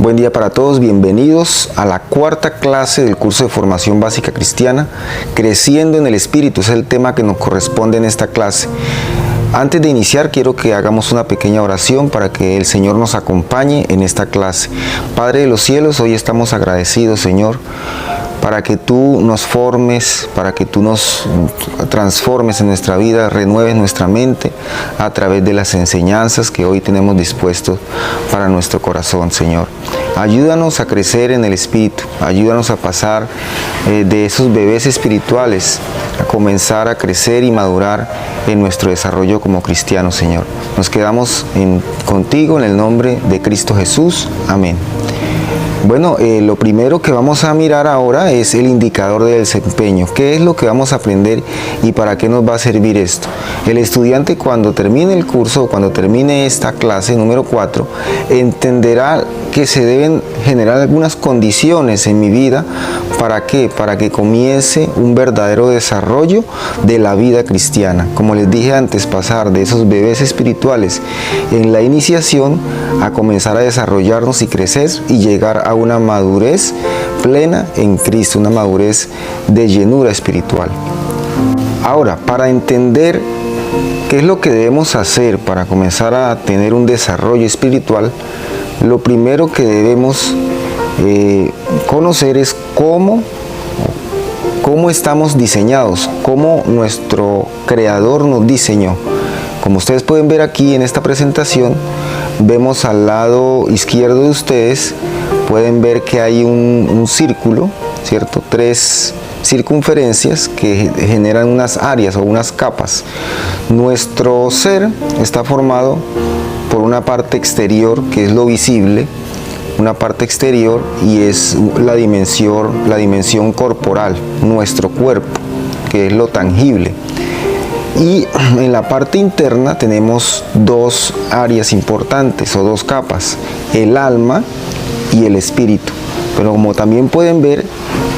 Buen día para todos, bienvenidos a la cuarta clase del curso de formación básica cristiana, Creciendo en el Espíritu, es el tema que nos corresponde en esta clase. Antes de iniciar quiero que hagamos una pequeña oración para que el Señor nos acompañe en esta clase. Padre de los cielos, hoy estamos agradecidos, Señor, para que tú nos formes, para que tú nos transformes en nuestra vida, renueves nuestra mente a través de las enseñanzas que hoy tenemos dispuestos para nuestro corazón, Señor. Ayúdanos a crecer en el Espíritu, ayúdanos a pasar de esos bebés espirituales a comenzar a crecer y madurar en nuestro desarrollo como cristianos, Señor. Nos quedamos contigo en el nombre de Cristo Jesús. Amén. Bueno, lo primero que vamos a mirar ahora es el indicador de desempeño. ¿Qué es lo que vamos a aprender y para qué nos va a servir esto? El estudiante, cuando termine el curso, cuando termine esta clase número 4, entenderá que se deben generar algunas condiciones en mi vida. ¿Para qué? Para que comience un verdadero desarrollo de la vida cristiana. Como les dije antes, pasar de esos bebés espirituales en la iniciación a comenzar a desarrollarnos y crecer y llegar a una madurez plena en Cristo, una madurez de llenura espiritual. Ahora, para entender qué es lo que debemos hacer para comenzar a tener un desarrollo espiritual, lo primero que debemos conocer es cómo estamos diseñados, cómo nuestro Creador nos diseñó. Como ustedes pueden ver aquí en esta presentación, vemos al lado izquierdo de ustedes, pueden ver que hay un círculo, ¿cierto? 3 circunferencias que generan unas áreas o unas capas. Nuestro ser está formado por una parte exterior, que es lo visible, una parte exterior, y es la dimensión corporal, nuestro cuerpo, que es lo tangible. Y en la parte interna tenemos 2 áreas importantes o 2 capas, el alma y el espíritu. Pero como también pueden ver,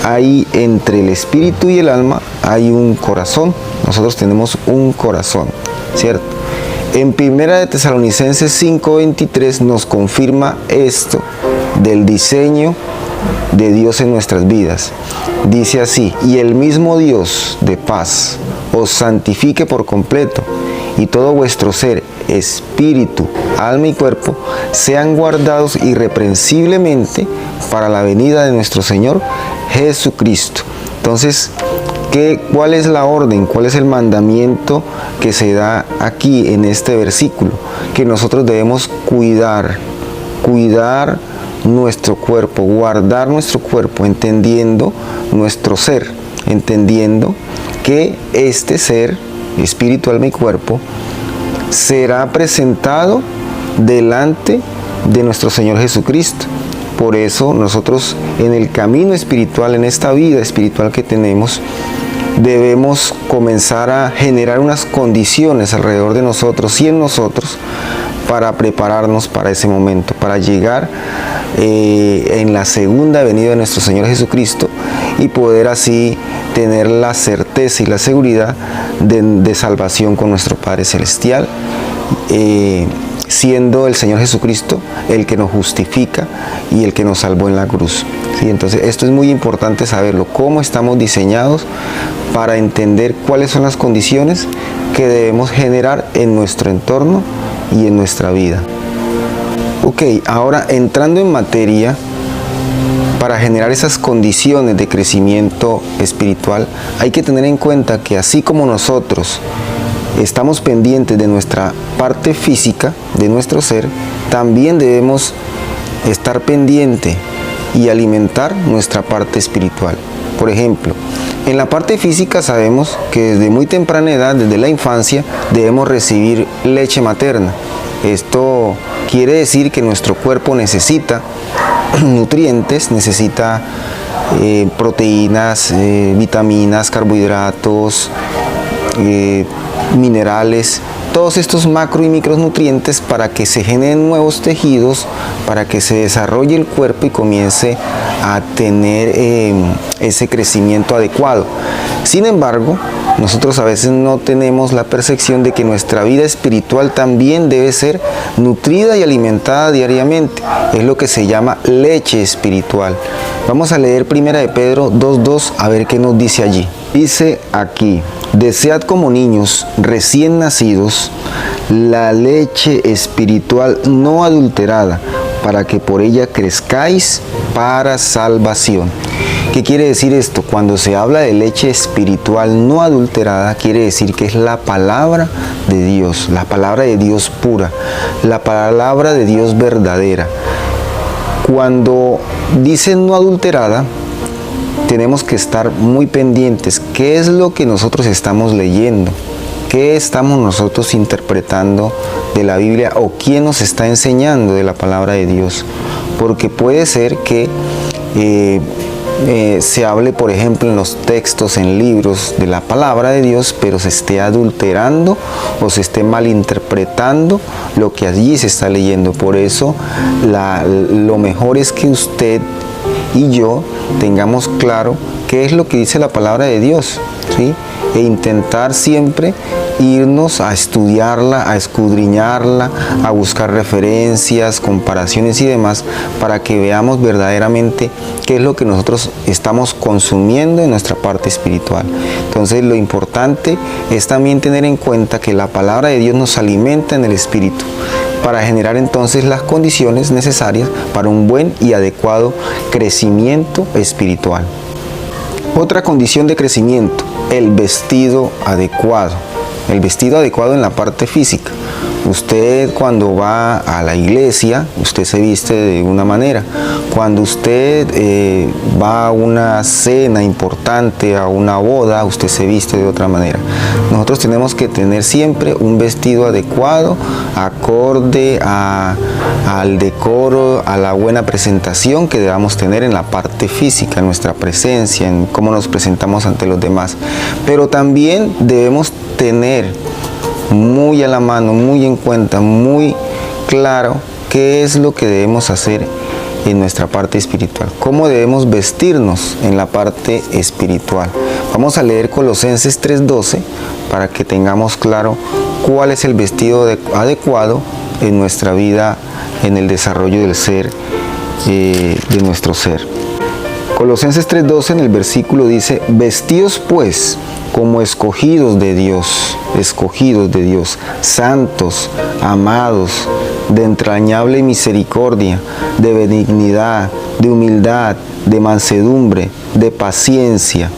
ahí entre el espíritu y el alma hay un corazón. Nosotros tenemos un corazón, ¿cierto? En 1 de Tesalonicenses 5:23 nos confirma esto del diseño de Dios en nuestras vidas. Dice así: y el mismo Dios de paz os santifique por completo, y todo vuestro ser, espíritu, alma y cuerpo sean guardados irreprensiblemente para la venida de nuestro Señor Jesucristo. Entonces, ¿cuál es la orden? ¿Cuál es el mandamiento que se da aquí en este versículo? Que nosotros debemos cuidar nuestro cuerpo, guardar nuestro cuerpo, entendiendo nuestro ser, entendiendo que este ser, espíritu, alma y cuerpo, será presentado delante de nuestro Señor Jesucristo. Por eso nosotros en el camino espiritual, en esta vida espiritual que tenemos, debemos comenzar a generar unas condiciones alrededor de nosotros y en nosotros para prepararnos para ese momento, para llegar en la segunda venida de nuestro Señor Jesucristo y poder así tener la certeza y la seguridad de salvación con nuestro Padre Celestial, siendo el Señor Jesucristo el que nos justifica y el que nos salvó en la cruz. ¿Sí? Entonces esto es muy importante saberlo, cómo estamos diseñados para entender cuáles son las condiciones que debemos generar en nuestro entorno y en nuestra vida. Ok, ahora entrando en materia, para generar esas condiciones de crecimiento espiritual, hay que tener en cuenta que así como nosotros estamos pendientes de nuestra parte física, de nuestro ser, también debemos estar pendiente y alimentar nuestra parte espiritual. Por ejemplo, en la parte física sabemos que desde muy temprana edad, desde la infancia, debemos recibir leche materna. Esto quiere decir que nuestro cuerpo necesita nutrientes, necesita proteínas, vitaminas, carbohidratos, minerales. todos estos macro y micronutrientes para que se generen nuevos tejidos, para que se desarrolle el cuerpo y comience a tener ese crecimiento adecuado. Sin embargo, nosotros a veces no tenemos la percepción de que nuestra vida espiritual también debe ser nutrida y alimentada diariamente. Es lo que se llama leche espiritual. Vamos a leer 1 de Pedro 2:2 a ver qué nos dice allí. Dice aquí: desead como niños recién nacidos la leche espiritual no adulterada, para que por ella crezcáis para salvación. ¿Qué quiere decir esto? Cuando se habla de leche espiritual no adulterada, quiere decir que es la palabra de Dios, la palabra de Dios pura, la palabra de Dios verdadera. Cuando dicen no adulterada, tenemos que estar muy pendientes. ¿Qué es lo que nosotros estamos leyendo? ¿Qué estamos nosotros interpretando de la Biblia o quién nos está enseñando de la palabra de Dios? Porque puede ser que se hable, por ejemplo, en los textos, en libros de la palabra de Dios, pero se esté adulterando o se esté malinterpretando lo que allí se está leyendo. Por eso lo mejor es que usted y yo tengamos claro qué es lo que dice la palabra de Dios, ¿sí? E intentar siempre irnos a estudiarla, a escudriñarla, a buscar referencias, comparaciones y demás, para que veamos verdaderamente qué es lo que nosotros estamos consumiendo en nuestra parte espiritual. Entonces, lo importante es también tener en cuenta que la palabra de Dios nos alimenta en el espíritu, para generar entonces las condiciones necesarias para un buen y adecuado crecimiento espiritual. Otra condición de crecimiento: el vestido adecuado. El vestido adecuado en la parte física. Usted cuando va a la iglesia, usted se viste de una manera. Cuando usted va a una cena importante, a una boda, usted se viste de otra manera. Nosotros tenemos que tener siempre un vestido adecuado, acorde al decoro, a la buena presentación que debamos tener en la parte física, en nuestra presencia, en cómo nos presentamos ante los demás. Pero también debemos tener muy a la mano, muy en cuenta, muy claro qué es lo que debemos hacer en nuestra parte espiritual, cómo debemos vestirnos en la parte espiritual. Vamos a leer Colosenses 3:12 para que tengamos claro cuál es el vestido adecuado en nuestra vida, en el desarrollo del ser, de nuestro ser. Colosenses 3:12 en el versículo dice: vestíos pues como escogidos de Dios, santos, amados, de entrañable misericordia, de benignidad, de humildad, de mansedumbre, de paciencia.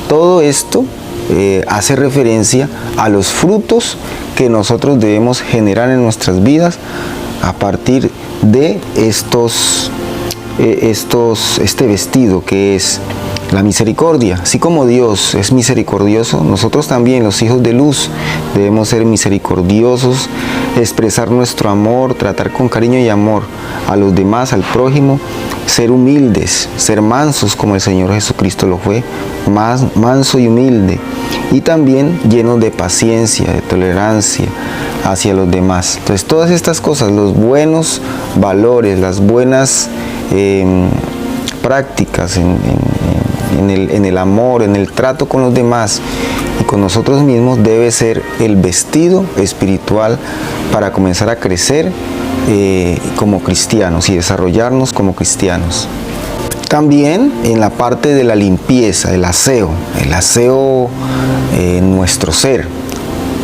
Todo esto hace referencia a los frutos que nosotros debemos generar en nuestras vidas a partir de este vestido que es la misericordia. Así como Dios es misericordioso, nosotros también, los hijos de luz, debemos ser misericordiosos, expresar nuestro amor, tratar con cariño y amor a los demás, al prójimo, ser humildes, ser mansos como el Señor Jesucristo lo fue, manso y humilde, y también llenos de paciencia, de tolerancia hacia los demás. Entonces, todas estas cosas, los buenos valores, las buenas prácticas en el amor, en el trato con los demás y con nosotros mismos, debe ser el vestido espiritual para comenzar a crecer como cristianos y desarrollarnos como cristianos. También en la parte de la limpieza, el aseo en nuestro ser.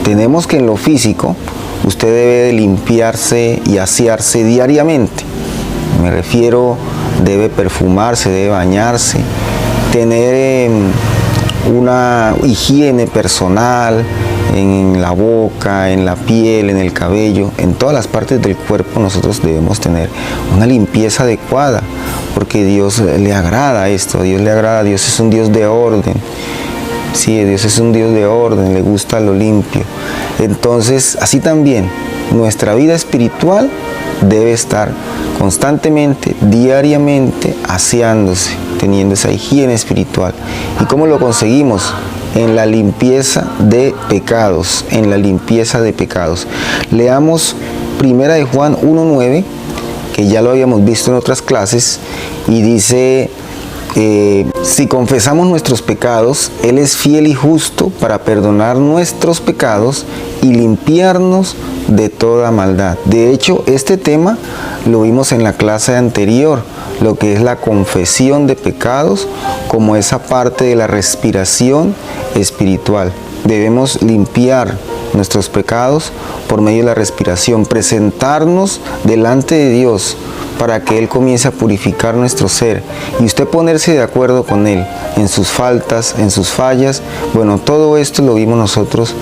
Tenemos que en lo físico, usted debe de limpiarse y asearse diariamente. Me refiero, debe perfumarse, debe bañarse, tener una higiene personal en la boca, en la piel, en el cabello, en todas las partes del cuerpo. Nosotros debemos tener una limpieza adecuada, porque Dios le agrada esto, Dios es un Dios de orden. Sí, Dios es un Dios de orden, le gusta lo limpio. Entonces, así también, nuestra vida espiritual debe estar constantemente, diariamente, aseándose, teniendo esa higiene espiritual. ¿Y cómo lo conseguimos? en la limpieza de pecados, en la limpieza de pecados. Leamos 1 de Juan 1:9, que ya lo habíamos visto en otras clases, y dice, si confesamos nuestros pecados, Él es fiel y justo para perdonar nuestros pecados y limpiarnos de toda maldad. De hecho, este tema lo vimos en la clase anterior, lo que es la confesión de pecados como esa parte de la respiración espiritual. Debemos limpiar nuestros pecados por medio de la respiración, presentarnos delante de Dios para que Él comience a purificar nuestro ser y usted ponerse de acuerdo con Él en sus faltas, en sus fallas. Bueno, todo esto lo vimos nosotros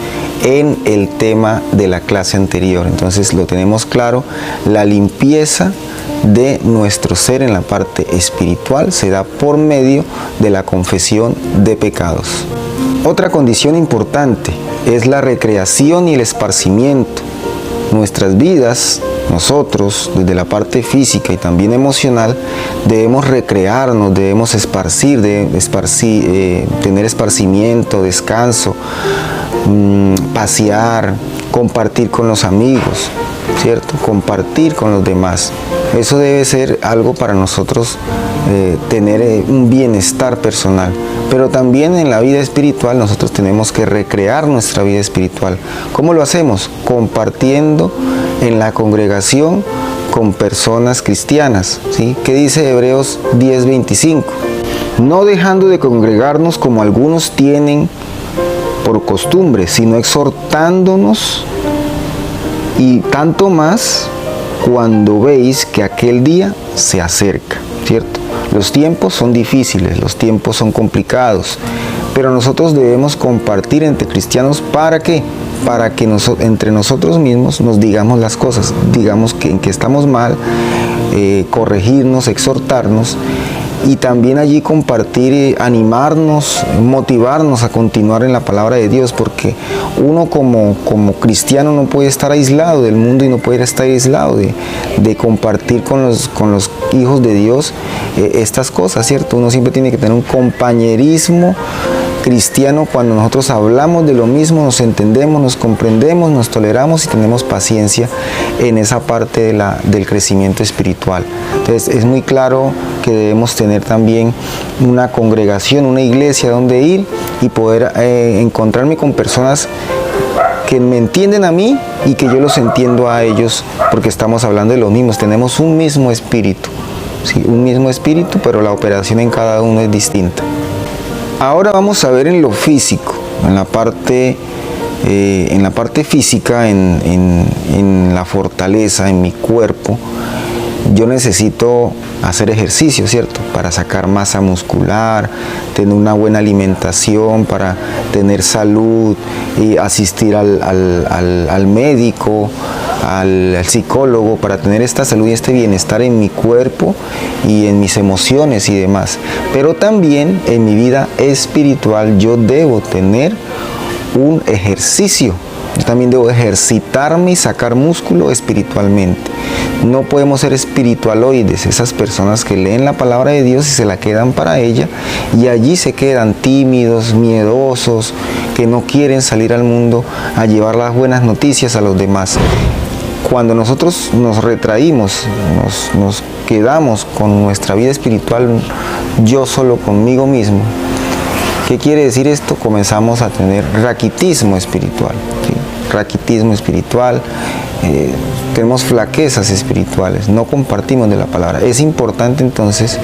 en el tema de la clase anterior. Entonces lo tenemos claro, la limpieza de nuestro ser en la parte espiritual se da por medio de la confesión de pecados. Otra condición importante es la recreación y el esparcimiento. Nuestras vidas, nosotros, desde la parte física y también emocional, debemos recrearnos, debemos tener esparcimiento, descanso, pasear, compartir con los amigos, ¿cierto? Compartir con los demás. Eso debe ser algo para nosotros, tener un bienestar personal. Pero también en la vida espiritual nosotros tenemos que recrear nuestra vida espiritual. ¿Cómo lo hacemos? Compartiendo en la congregación con personas cristianas, ¿sí? ¿Qué dice Hebreos 10:25? No dejando de congregarnos como algunos tienen por costumbre, sino exhortándonos, y tanto más cuando veis que aquel día se acerca, ¿cierto? Los tiempos son difíciles, los tiempos son complicados, pero nosotros debemos compartir entre cristianos. ¿Para qué? Para que entre nosotros mismos nos digamos las cosas, digamos en que estamos mal, corregirnos, exhortarnos, y también allí compartir, animarnos, motivarnos a continuar en la palabra de Dios, porque uno como cristiano no puede estar aislado del mundo y no puede estar aislado de compartir con los hijos de Dios estas cosas, ¿cierto? Uno siempre tiene que tener un compañerismo cristiano. Cuando nosotros hablamos de lo mismo, nos entendemos, nos comprendemos, nos toleramos y tenemos paciencia en esa parte del crecimiento espiritual. Entonces es muy claro que debemos tener también una congregación, una iglesia donde ir y poder encontrarme con personas que me entienden a mí y que yo los entiendo a ellos, porque estamos hablando de lo mismo, tenemos un mismo espíritu, ¿sí? Un mismo espíritu, pero la operación en cada uno es distinta. Ahora vamos a ver en lo físico, en la parte física, en la fortaleza, en mi cuerpo. Yo necesito hacer ejercicio, ¿cierto? Para sacar masa muscular, tener una buena alimentación, para tener salud, y asistir al médico, al psicólogo, para tener esta salud y este bienestar en mi cuerpo y en mis emociones y demás. Pero también en mi vida espiritual yo debo tener un ejercicio. Yo también debo ejercitarme y sacar músculo espiritualmente. No podemos ser espiritualoides, esas personas que leen la palabra de Dios y se la quedan para ella, y allí se quedan tímidos, miedosos, que no quieren salir al mundo a llevar las buenas noticias a los demás. Cuando nosotros nos retraímos, nos quedamos con nuestra vida espiritual, yo solo conmigo mismo. ¿Qué quiere decir esto? Comenzamos a tener raquitismo espiritual, ¿sí? Raquitismo espiritual, tenemos flaquezas espirituales, no compartimos de la palabra. Es importante entonces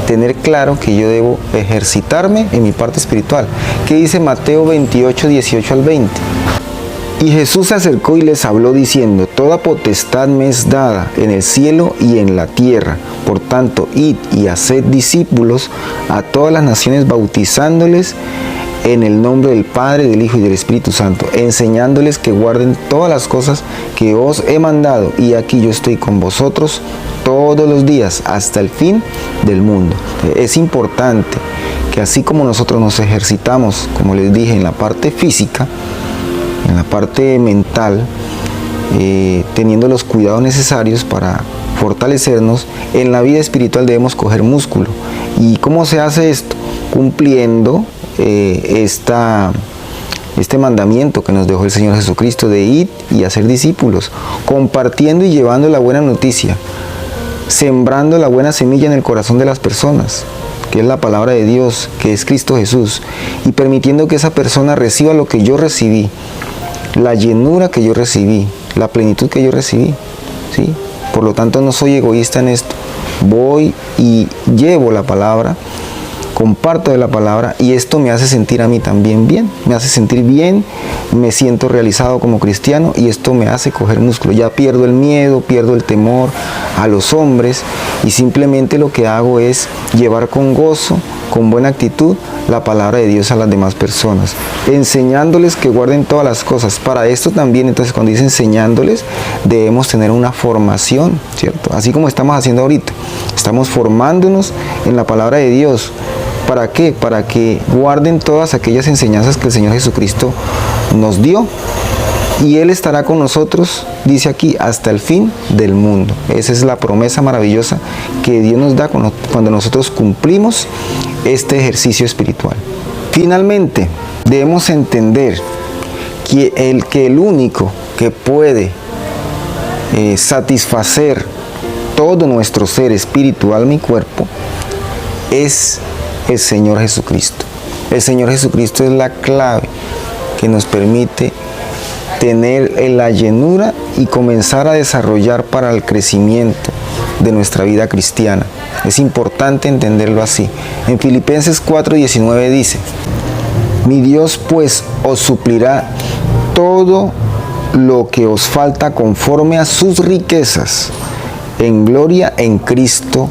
tener claro que yo debo ejercitarme en mi parte espiritual. ¿Qué dice Mateo 28, 18 al 20? Y Jesús se acercó y les habló diciendo: toda potestad me es dada en el cielo y en la tierra. Por tanto, id y haced discípulos a todas las naciones, bautizándoles en el nombre del Padre, del Hijo y del Espíritu Santo, enseñándoles que guarden todas las cosas que os he mandado. Y aquí yo estoy con vosotros todos los días hasta el fin del mundo. Es importante que así como nosotros nos ejercitamos, como les dije, en la parte física, en la parte mental, teniendo los cuidados necesarios para fortalecernos, en la vida espiritual debemos coger músculo. ¿Y cómo se hace esto? Cumpliendo este mandamiento que nos dejó el Señor Jesucristo de ir y hacer discípulos, compartiendo y llevando la buena noticia, sembrando la buena semilla en el corazón de las personas, que es la palabra de Dios, que es Cristo Jesús, y permitiendo que esa persona reciba lo que yo recibí, la llenura que yo recibí, la plenitud que yo recibí, ¿sí? Por lo tanto, no soy egoísta en esto. Voy y llevo la palabra, comparto de la palabra, y esto me hace sentir a mí también bien, me hace sentir bien, me siento realizado como cristiano, y esto me hace coger músculo. Ya pierdo el miedo, pierdo el temor a los hombres, y simplemente lo que hago es llevar con gozo, con buena actitud, la palabra de Dios a las demás personas, enseñándoles que guarden todas las cosas. Para esto también, entonces, cuando dice enseñándoles, debemos tener una formación, ¿cierto? Así como estamos haciendo ahorita, estamos formándonos en la palabra de Dios. ¿Para qué? Para que guarden todas aquellas enseñanzas que el Señor Jesucristo nos dio. Y Él estará con nosotros, dice aquí, hasta el fin del mundo. Esa es la promesa maravillosa que Dios nos da cuando nosotros cumplimos este ejercicio espiritual. Finalmente, debemos entender que el único que puede satisfacer todo nuestro ser espiritual, mi cuerpo, es el Señor Jesucristo. El Señor Jesucristo es la clave que nos permite tener la llenura y comenzar a desarrollar para el crecimiento de nuestra vida cristiana. Es importante entenderlo así. En Filipenses 4:19 dice: mi Dios pues os suplirá todo lo que os falta conforme a sus riquezas en gloria en Cristo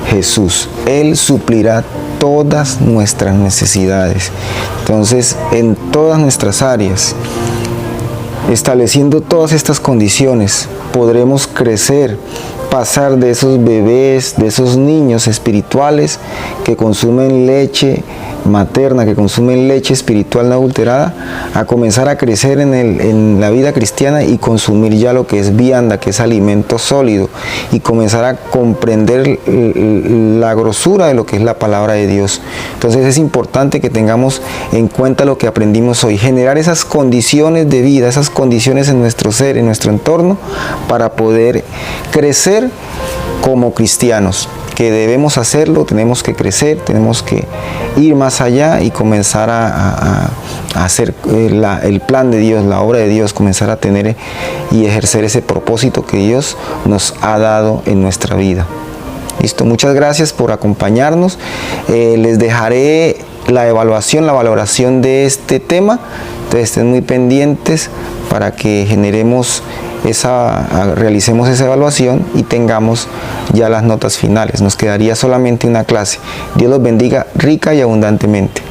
Jesús. Él suplirá todas nuestras necesidades. Entonces, en todas nuestras áreas, estableciendo todas estas condiciones, podremos crecer, pasar de esos bebés, de esos niños espirituales que consumen leche materna, que consumen leche espiritual no adulterada, a comenzar a crecer en la vida cristiana y consumir ya lo que es vianda, que es alimento sólido, y comenzar a comprender la grosura de lo que es la palabra de Dios. Entonces es importante que tengamos en cuenta lo que aprendimos hoy, generar esas condiciones de vida, esas condiciones en nuestro ser, en nuestro entorno, para poder crecer como cristianos. Que debemos hacerlo, tenemos que crecer, tenemos que ir más allá y comenzar a hacer el plan de Dios, la obra de Dios, comenzar a tener y ejercer ese propósito que Dios nos ha dado en nuestra vida. Listo, muchas gracias por acompañarnos. Les dejaré la valoración de este tema, entonces estén muy pendientes para que realicemos esa evaluación y tengamos ya las notas finales. Nos quedaría solamente una clase. Dios los bendiga rica y abundantemente.